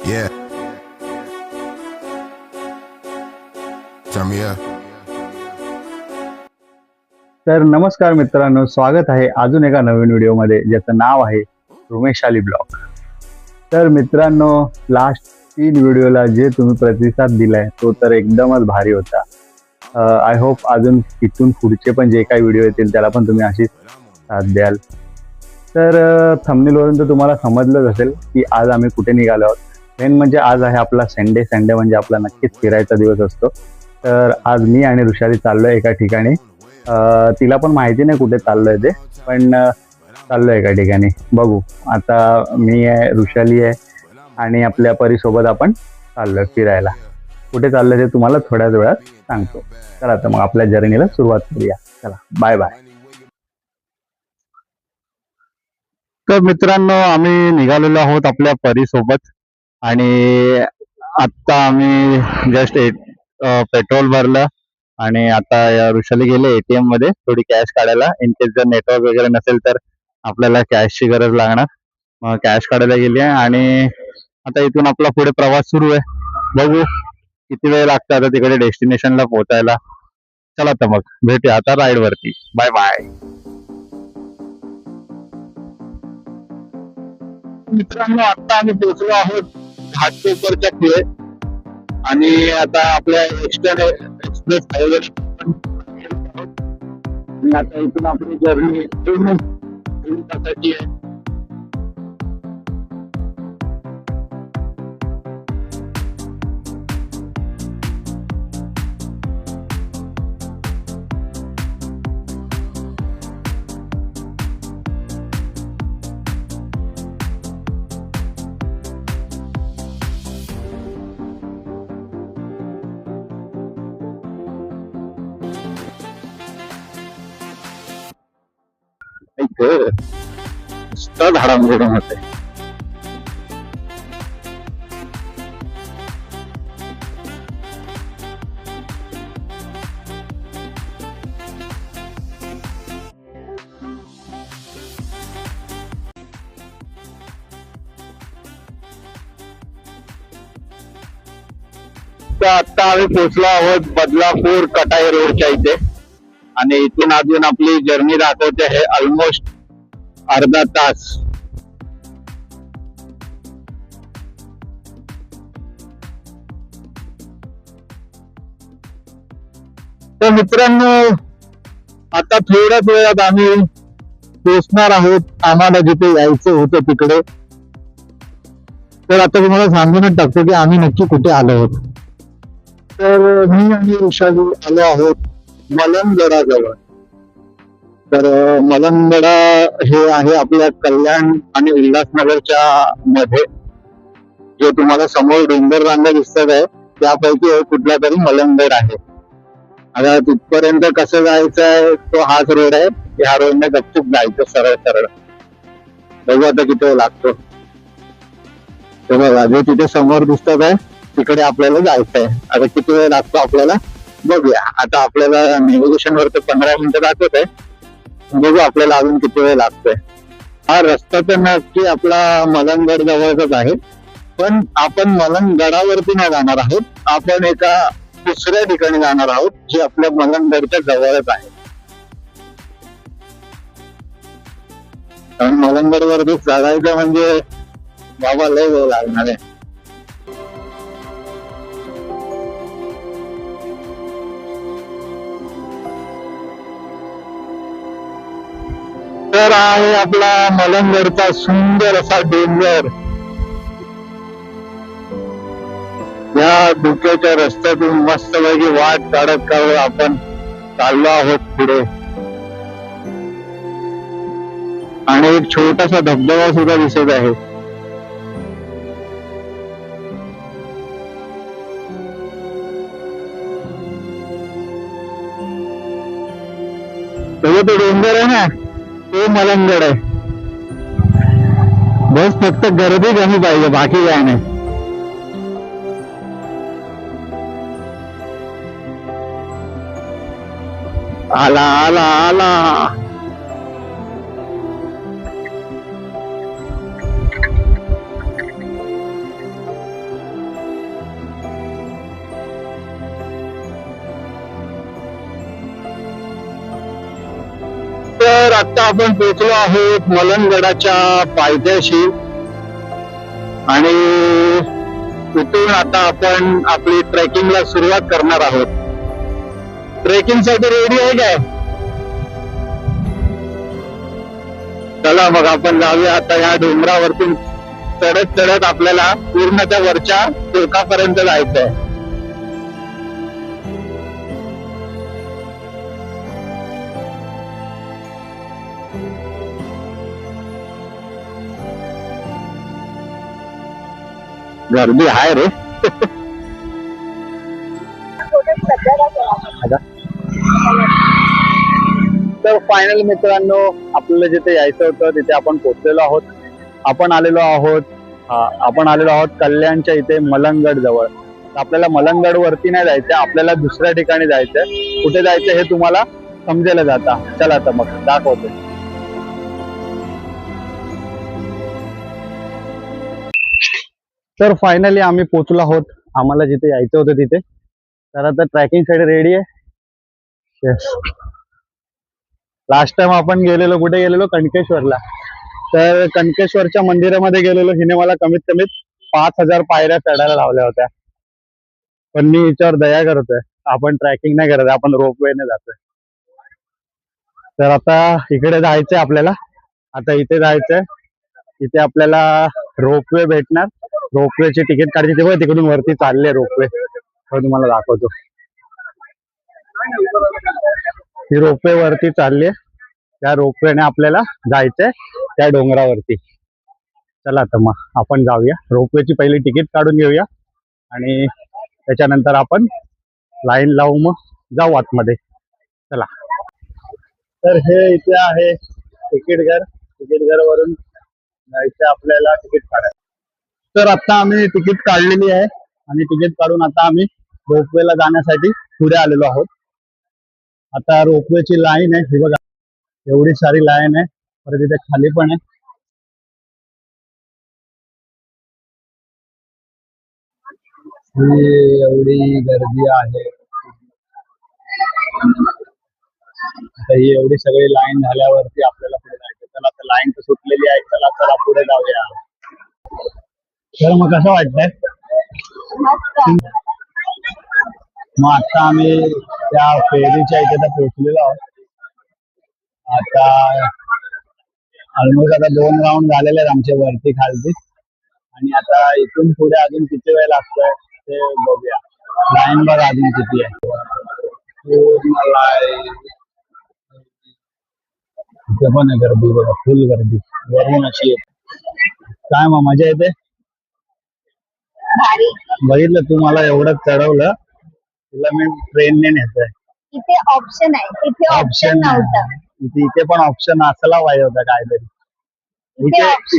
Yeah. Turn me up. तर नमस्कार मित्रांनो, स्वागत आहे अजून एका नवीन व्हिडिओमध्ये ज्याचं नाव आहे रुमेशाली ब्लॉग. तर मित्रांनो, लास्ट 3 व्हिडिओला जे तुम्ही प्रतिसाद दिलाय तो तर एकदमच भारी होता. आय होप अजून इथून पुढचे पण जे काही व्हिडिओ येतील त्याला पण तुम्ही अशीच साथ द्याल. तर थंबनेलवरून तर तुम्हाला समजलंच असेल की आज आम्ही कुठे निघालो आहोत. मेन म्हणजे आज आहे आपला संडे म्हणजे आपला नक्कीच फिरायचा दिवस असतो. तर आज मी आणि ऋषाली चाललोय एका ठिकाणी. तिला पण माहिती नाही कुठे चाललोय ते, पण चाललोय एका ठिकाणी. बघू आता, मी आहे, ऋषाली आहे आणि आपल्या परीसोबत आपण चाललोय फिरायला. कुठे चाललोय ते तुम्हाला थोड्याच वेळात सांगतो. चला तर मग आपल्या जर्नीला सुरुवात करूया. चला, बाय बाय. तर मित्रांनो, आम्ही निघालेलो आहोत आपल्या परीसोबत आणि आत्ता आम्ही जस्ट पेट्रोल भरलं आणि आता ऋषाली गेले एटीएम मध्ये थोडी कॅश काढायला. इन केस जर नेटवर्क वगैरे नसेल तर आपल्याला कॅशची गरज लागणार. मग कॅश काढायला गेली आहे आणि आता इथून आपला पुढे प्रवास सुरू आहे. बघू किती वेळ लागतो आता तिकडे डेस्टिनेशनला पोहोचायला. चला तर मग भेटूया आता राईड वरती. Bye bye. मित्रांनो, आता आम्ही पोहोचलो आहोत घाटकोपरच्या पुढे आणि आता आपल्या एक्सप्रेस हायवे आता इथून आपली जर्नी तासाची आहे. धाडामधून होते. आता आम्ही पोहोचलो आहोत बदलापूर कटाई रोडच्या इथे आणि इथून अजून आपली जर्नी दाखवते आहे ऑलमोस्ट अर्धा तास. तर मित्रांनो, आता थोड्याच वेळात आम्ही पोहोचणार आहोत आम्हाला जिथे यायचं होतं तिकडे. तर आता तुम्हाला सांगूनच टाकतो की आम्ही नक्की कुठे आलो आहोत. तर मी आणि ऋषाली आलो आहोत मलंगगडाजवळ. तर मलंगगडा हे आहे आपल्या कल्याण आणि उल्हासनगरच्या मध्ये. जे तुम्हाला समोर डोंगर रांगा दिसत आहे त्यापैकी कुठला तरी मलंगगड आहे. आता तिथपर्यंत कसं जायचं आहे, तो हाच रोड आहे. ह्या रोडने गपचूप जायचं सरळ सरळ. बघू आता किती वेळ लागतो. तर बघा, जे तिथे समोर दिसत आहे तिकडे आपल्याला जायचं आहे. आता किती वेळ लागतो आपल्याला बघूया. आता आपल्याला नेव्हिगेशन वर तर 15 मिनिटं दाखवत आहे. बघू आपल्याला अजून किती वेळ लागतोय. हा रस्ता तर नक्की आपला मलंगगड जवळच आहे, पण आपण मलंगगडावरती नाही जाणार आहोत. आपण एका दुसऱ्या ठिकाणी जाणार आहोत जे आपल्या मलंगगडच्या जवळच आहे. कारण मलंगगड वरती चढायचं म्हणजे बाबा लय वेळ लागणार आहे. तर आहे आपला मलंगगडचा सुंदर असा डोंगर. या धुक्याच्या रस्त्यातून मस्तपैकी वाट काढत आपण चाललो आहोत पुढे. आणि एक छोटासा धबधबा सुद्धा दिसत आहे. तो डोंगर आहे ना, तो मलंगगड आहे. बस फक्त गर्दी कमी पाहिजे, बाकी काय नाही. आला आला आला. आता आपण पोहोचलो आहोत मलंगगडाच्या पायथ्याशी आणि इथून आता आपण आपली ट्रेकिंगला सुरुवात करणार आहोत. ट्रेकिंग साठी रेडी आहे काय? चला मग आपण जाऊया. आता या डोंगरावरतून चढत चढत आपल्याला पूर्ण त्या वरच्या टोकापर्यंत जायचंय. गर्दी आहे रे. तर फायनल मित्रांनो, आपल्याला जिथे यायचं होतं तिथे आपण पोहोचलेलो आहोत. आपण आलेलो आहोत कल्याणच्या इथे मलंगगड जवळ. आपल्याला मलंगगड वरती नाही जायचं, आपल्याला दुसऱ्या ठिकाणी जायचंय. कुठे जायचं हे तुम्हाला समजेल आता. चला तर मग दाखवतो. तर फायनली आम्ही पोहोचलो आहोत आम्हाला जिथे यायचं होतं तिथे. तर आता ट्रॅकिंग साठी रेडी आहे. लास्ट टाइम आपण कुठे गेलेलो कणकेश्वरला. तर कणकेश्वरच्या मंदिरामध्ये गेलेलो. हिने मला कमीत कमी 5,000 पायऱ्या चढायला लावल्या होत्या. पण मी हिच्यावर दया करतोय. आपण ट्रॅकिंग नाही करत, आपण रोपवेने जातोय. तर आता इकडे जायचंय आपल्याला. आता इथे जायचंय. इथे आपल्याला रोपवे भेटणार. रोपवेची तिकीट काढायची. तेव्हा तिकडून वरती चालले रोपवे. तुम्हाला दाखवतो. ही रोपवे वरती चालली. त्या रोपवेने आपल्याला जायचंय त्या डोंगरावरती. चला तर मग आपण जाऊया. रोपवेची पहिली तिकीट काढून घेऊया आणि त्याच्यानंतर आपण लाईन लावू, मग जाऊ आतमध्ये. चला. तर हे इथे आहे तिकीट घर. तिकीट घर वरून जायचं आपल्याला तिकीट काढायचं. तर आता आम्ही तिकीट काढलेली आहे आणि तिकीट काढून आता आम्ही रोपवेला जाण्यासाठी पुढे आलेलो आहोत. आता रोपवेची लाईन आहे, ही बघा एवढी सारी लाईन आहे. परत इथे खाली पण आहे. ही एवढी गर्दी आहे. आता ही एवढी सगळी लाईन झाल्यावरती आपल्याला पुढे जायचं. चला आता लाईन तर सुटलेली आहे. चला चला पुढे जाऊया. तर मग कसं वाटतंय? मग आता आम्ही त्या फेरीच्या इथे तर पोहोचलेलो आहोत. आता ऑलमोस्ट आता 2 राऊंड झालेले आहेत आमचे वरती खालती. आणि आता इथून पुढे अजून किती वेळ लागतोय ते बघूया. लाईन बघ अजून किती आहे. पूर्ण लाईन. इथे पण आहे गर्दी बघा, फुल गर्दी. वरून अशी काय मग मजा येते. बघितलं तू मला एवढं चढवलं, तुला मी ट्रेनने नेतोय. इथे ऑप्शन आहे, तिथे ऑप्शन नव्हतं. इथे पण ऑप्शन असायला पाहिजे होता काहीतरी.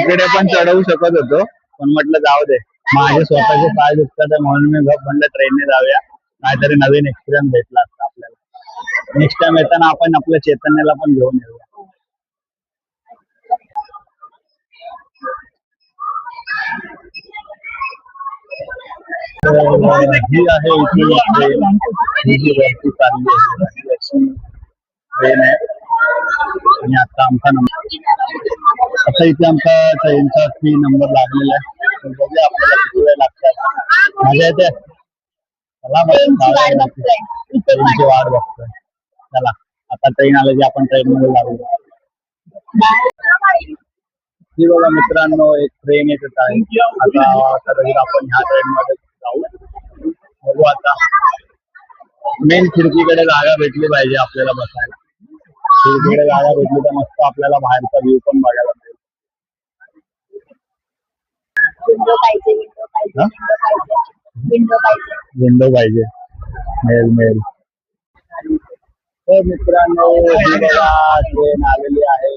इकडे पण चढवू शकत होतो, पण म्हटलं जाऊ दे. माझे स्वतःचे पाय दुखतात म्हणून मी म्हणलं ट्रेनने जाऊया. काहीतरी नवीन एक्सपिरियन्स भेटला असता आपल्याला. नेक्स्ट टाइम येताना आपण आपल्या चैतन्याला पण घेऊन येऊया. ही आहे इथली ट्रेन. ही जी वरती चालली आहे अशी ट्रेन आहे. आणि आता आमचा नंबर, आता इथे आमचा ट्रेनचा 3 नंबर लागलेला आहे. बघूया आपल्याला किती वेळ लागतात. मजा येते. चला ट्रेनची वाट बघतोय. चला आता ट्रेन आलं की आपण ट्रेन मध्ये लागलो. ही बघा मित्रांनो, एक ट्रेन येतच आहे. आता कदाचित आपण ह्या ट्रेन मध्ये जाऊ. बघू आता. मेन खिडकीकडे जागा भेटली पाहिजे आपल्याला बसायला. खिडकीकडे जागा भेटली तर मस्त आपल्याला बाहेरचा व्ह्यू पण बघायला मिळेल. विंडो पाहिजे. मिळेल. तर मित्रांनो, ही बघा ट्रेन आलेली आहे.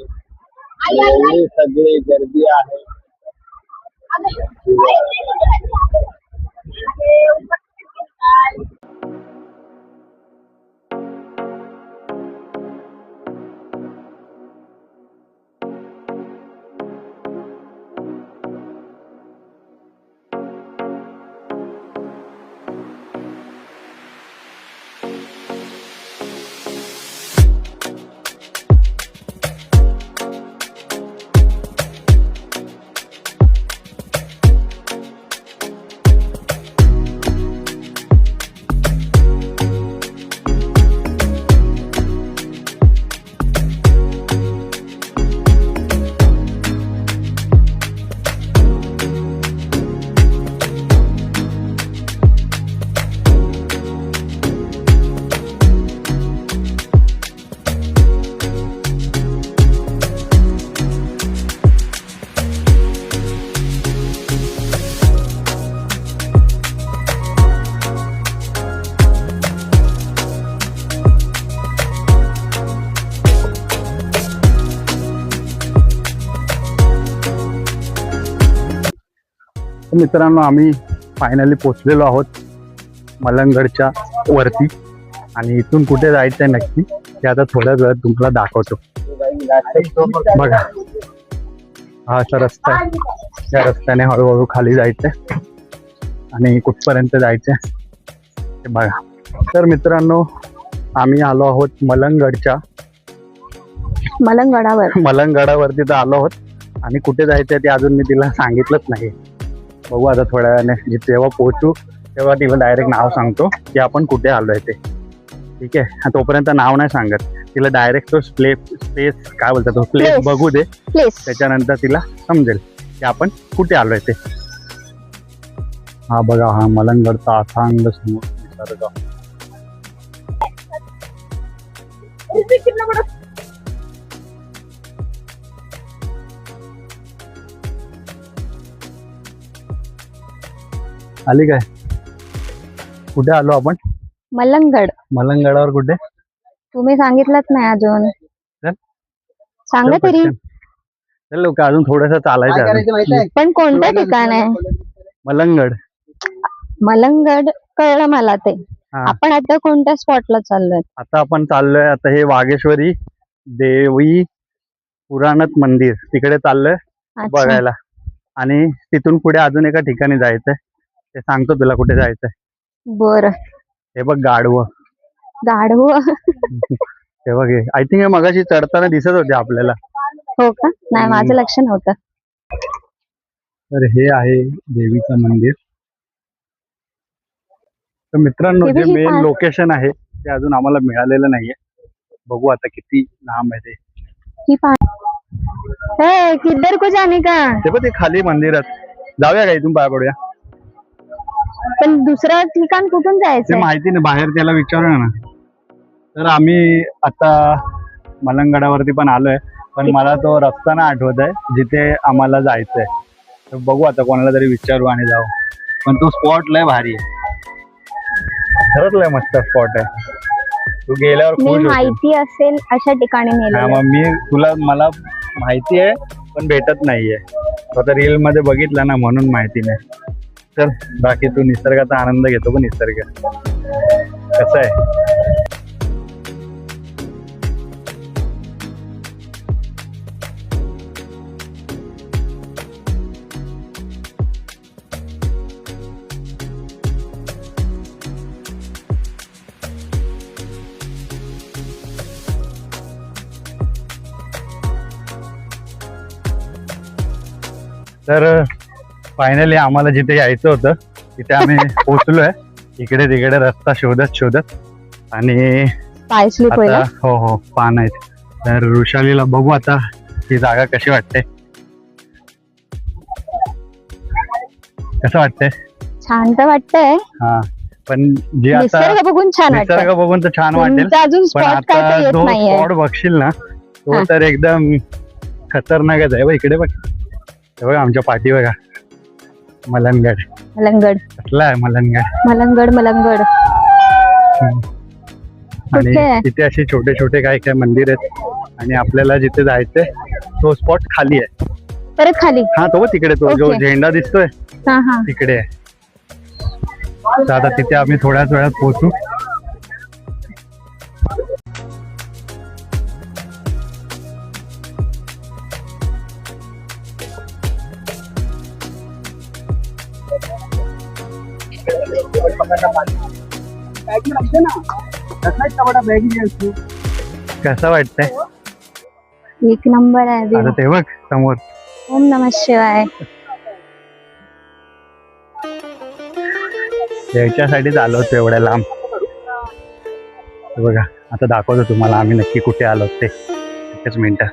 एवढी सगळी गर्दी आहे. मित्रांनो, आम्ही फायनली पोचलेलो आहोत मलंगडच्या वरती आणि इथून कुठे जायचंय नक्की ते आता थोड्याच वेळात तुम्हाला दाखवतो. बघा, हा असा रस्ता आहे. या रस्त्याने हळूहळू खाली जायचंय आणि कुठपर्यंत जायचंय ते बघा. तर मित्रांनो, आम्ही आलो आहोत मलंगडावरती तर आलो आहोत आणि कुठे जायचंय ते अजून मी तिला सांगितलंच नाही. बघू आता थोड्या वेळाने जेव्हा पोहोचू तेव्हा तिला डायरेक्ट नाव सांगतो की आपण कुठे आलोय ते. ठीक आहे, तोपर्यंत नाव नाही सांगत तिला, डायरेक्ट तो स्पेस काय बोलतात तो प्लेस बघू दे, त्याच्यानंतर तिला समजेल की आपण कुठे आलोय ते. हा बघा, हा मलंगडचा अथांग समोर निसर्ग. आली काय? कुठे आलो आपण? मलंगडावर कुठे? तुम्ही सांगितलंच नाही अजून. चल. सांगा तरी. चल लोक, अजून थोडस चालायचं. पण कोणतं ठिकाण आहे? मलंगड कळलं मला ते. आपण आता कोणत्या स्पॉटला चाललोय? आता आपण चाललोय, आता हे वाघेश्वरी देवी पुराणत मंदिर तिकडे चाललोय बघायला. आणि तिथून पुढे अजून एका ठिकाणी जायचंय, ते सांगतो तुला कुठे जायचंय. बरं. हे बघ, गाढव. हे बघ, आय थिंक हे मगाशी चढताना दिसत होते आपल्याला. हो का? नाही, माझं लक्ष नव्हतं. तर हे आहे देवीचं मंदिर. तर मित्रांनो, जे मेन लोकेशन आहे ते अजून आम्हाला मिळालेलं नाहीये. बघू आता किती लांब आहे ते. किधर को जाने का? ते पण ते खाली मंदिरात जाऊया का? इथून पाय पडूया. पण दुसरं ठिकाण कुठून जायचं? ते माहिती नाही, बाहेर त्याला विचारूया ना. तर आम्ही आता मलंगडावरती पण आलोय, पण मला तो रस्ता ना आठवत आहे जिथे आम्हाला जायचंय. तर बघू आता, कोणाला तरी विचारू आणि जाऊ. पण तो स्पॉट लय भारी आहे, खरंच लय मस्त स्पॉट आहे. तू गेल्यावर खुश होशील. माहिती असेल अशा ठिकाणी नेलं. मला माहिती आहे पण भेटत नाहीये. आता रील मध्ये बघितलं ना, म्हणून माहिती नाही. चल, बाकी तू निसर्गाचा आनंद घेतो पण निसर्ग कसं आहे. तर फायनली आम्हाला जिथे यायचं होतं तिथे आम्ही पोहोचलोय. इकडे तिकडे रस्ता शोधत आणि आता हो पान आहेत. तर वृषालीला बघू आता ही जागा कशी वाटते. कसं वाटतंय? छान तर वाटतंय. हा, पण जे आता निसर्ग बघून तर छान वाटेल. पण आता जो स्पॉट बघशील ना, तो तर एकदम खतरनाकच आहे. इकडे बघ, बघा आमच्या पाठी बघा, मलंगड. कसला आहे मलंगड. आणि तिथे असे छोटे छोटे काय काय मंदिर आहेत. आणि आपल्याला जिथे जायचंय तो स्पॉट खाली आहे. परत खाली? हा, तो तिकडे, तो जो झेंडा दिसतोय तिकडे आहे. तर आता तिथे आम्ही थोड्याच वेळात पोहोचू. कसं वाटतंय? एक नंबर आहे. आता ते बघ समोर. ओम नमः शिवाय. याच्यासाठीच आलो होतो एवढ्या लांब. बघा, आता दाखवतो तुम्हाला आम्ही नक्की कुठे आलो ते. एकच मिनिट.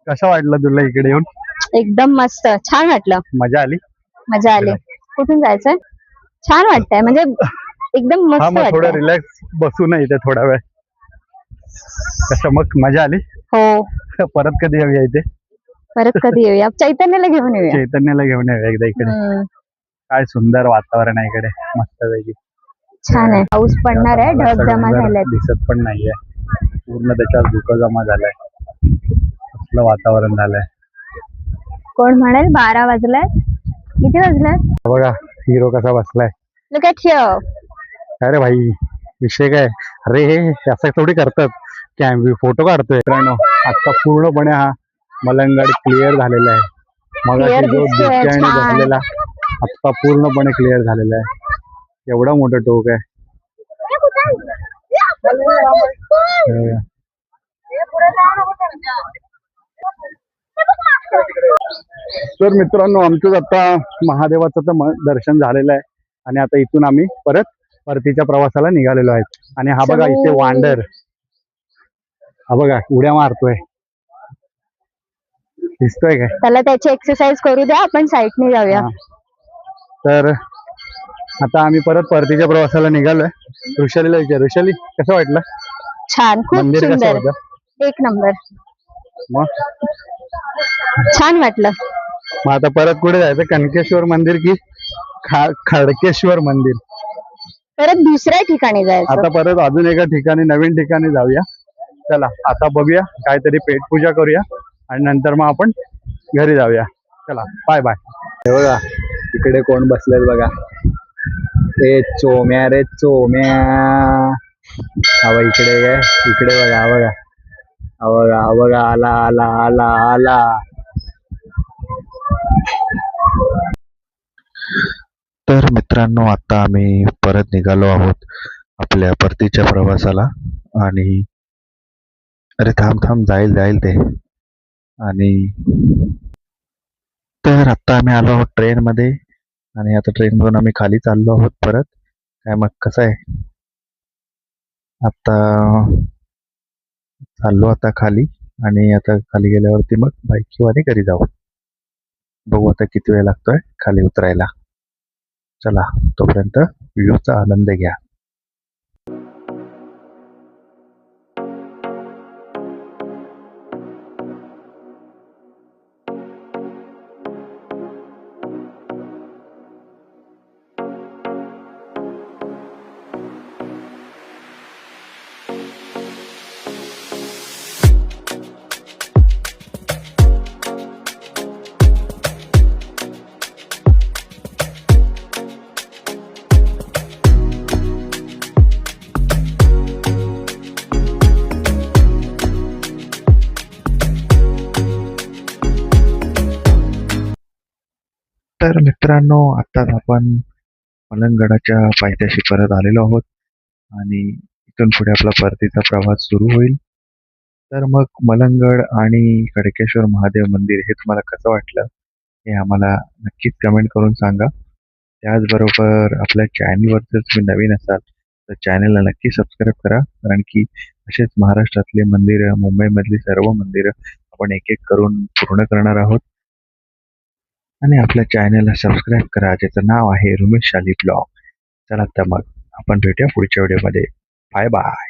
कसं वाटलं तुला इकडे येऊन? एकदम मस्त, छान वाटलं, मजा आली? मजा आली. कुठून जायचंय? छान वाटतंय, म्हणजे एकदम हा, मस्त मग थोडं वाटतंय. रिलॅक्स बसू ना इथे थोडा वेळ. कसं मग मजा आली? हो, परत कधी येऊया इथे? परत कधी येऊया? चैतन्याला घेऊन येऊया. चैतन्याला घेऊन येऊया एकदा इकडे. हम्म, काय सुंदर वातावरण आहे इकडे, मस्त पैकी. छान आहे. पाऊस पडणार आहे, मला ढग जमा डोंगर झालेत. दिसत पण नाहीये, पूर्ण त्याच्यावर धुकं जमा झालंय. कसलं वातावरण झालंय कोण म्हणेल 12 वाजल्यात? किती वाजल्यात? बघा, हिरो कसा बसलाय. Look at here. अरे भाई, विषय काय? अरे हे असं थोडी करतात, फोटो काढतोय. मित्रांनो, आता पूर्णपणे हा मलंगड क्लिअर झालेला आहे. मग Clear जो दिसतोय, धुक्याने छान. बसलेला आता पूर्णपणे क्लिअर झालेला आहे. एवढं मोठं टोक आहे. तर मित्रांनो, आमचं आता महादेवाचं तर दर्शन झालेलं आहे आणि आता इथून आम्ही परतीच्या प्रवासाला निघालेलो आहेत. आणि हा बघा इथे वांडर, हा बघा उड्या मारतोय, दिसतोय काय? त्याला त्याची एक्सरसाइज करू द्या, आपण साईडने जाऊया. तर आता आम्ही परतीच्या प्रवासाला निघालोय. ऋषालीला विचार, ऋषाली कसं वाटलं? छान, खूप मंदिर कसं सुंदर, होतं? एक नंबर, मग छान वाटलं. मग आता परत कुठे जायचं? कनकेश्वर मंदिर की खडकेश्वर मंदिर? परत दुसऱ्या ठिकाणी जायचं. आता परत अजून एका ठिकाणी, नवीन ठिकाणी जाऊया. चला आता बघूया, काहीतरी पेटपूजा करूया आणि नंतर मग आपण घरी जाऊया. चला, बाय बाय. हे बघा इकडे कोण बसलेत बघा, ते चोम्या रे चोम्या. हा इकडे काय, इकडे बघा, हा बघा, हा बघा, हा बघा, आला आला आला आला. तर मित्रांनो, आता आम्ही परत निघालो आहोत आपल्या परतीच्या प्रवासाला. आणि अरे थांब थांब, जाईल जाईल ते. आणि तर आता आम्ही आलो आहोत ट्रेनमध्ये आणि आता ट्रेनमधून आम्ही खाली चाललो आहोत परत. काय मग कसं आहे? आता चाललो आता खाली आणि आता खाली गेल्यावरती मग बाईक किंवा घरी जाऊ. बघू आता किती वेळ लागतोय खाली उतरायला. चला, तोपर्यंत व्ह्यूचा आनंद घ्या. तर मित्रांनो, आत्ताच आपण मलंगडाच्या पायथ्याशी परत आलेलो आहोत आणि इथून पुढे आपला परतीचा प्रवास सुरू होईल. तर मग मलंगड आणि खडकेश्वर महादेव मंदिर हे तुम्हाला कसं वाटलं हे आम्हाला नक्कीच कमेंट करून सांगा. त्याचबरोबर आपल्या चॅनलवर जर तुम्ही नवीन असाल तर चॅनलला नक्की सबस्क्राईब करा, कारण की असेच महाराष्ट्रातले मंदिरं, मुंबईमधली सर्व मंदिरं आपण एक एक करून पूर्ण करणार आहोत. आणि आपल्या चॅनलला सबस्क्राईब करा, ज्याचं नाव आहे रुमेश शाली ब्लॉग. चला तर मग आपण भेटूया पुढच्या व्हिडिओमध्ये. Bye bye.